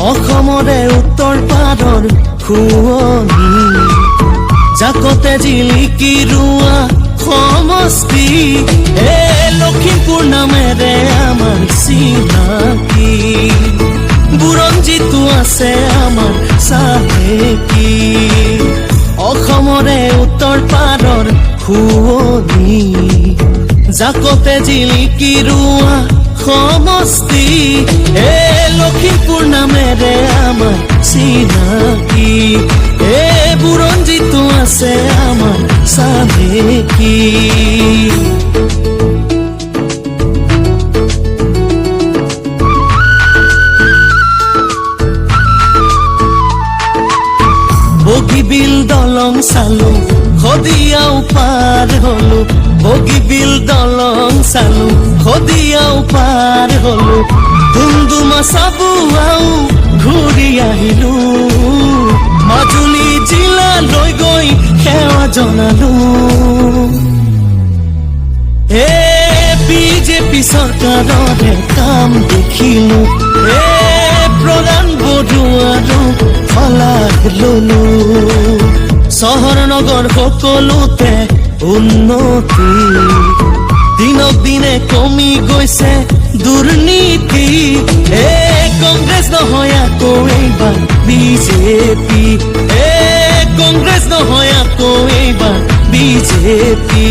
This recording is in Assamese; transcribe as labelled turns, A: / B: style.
A: অসমৰে উত্তৰ পাৰৰ শুৱনি জাকতে জিলিকি ৰোৱা সমষ্টি এ লখিমপুৰ নামেৰে আমাৰ চিনাকি বুৰঞ্জীটো আছে আমাৰ চাহেকি অসমৰে উত্তৰ পাৰৰ শুৱনি জাকতে জিলিকি ৰোৱা সমষ্টি এ লখিমপুৰ নামেৰে আমাৰ চিনাকি এ বুৰঞ্জীটো আছে আমাৰ চাহেকি বগীবিল দলং চালো খদিয়াও পাৰ হলো বগীবিল দলং চালো খদিয়াও পাৰ হলো ডুমডুমা চাবুৱাও ঘূৰি আহিলো মাজুলী জিলালৈ গৈ সেৱা জনালো এ বিজেপি চৰকাৰৰে কাম দেখিলো এ প্ৰধান বড়ুৱাৰো শলাগ ললো চহৰ নগৰ সকলোতে উন্নতি দিনক দিনে কমি গৈছে দুৰ্নীতি এ কংগ্ৰেছ নহয় আকৌ এইবাৰ বিজেপি এ কংগ্ৰেছ নহয় আকৌ এইবাৰ বিজেপি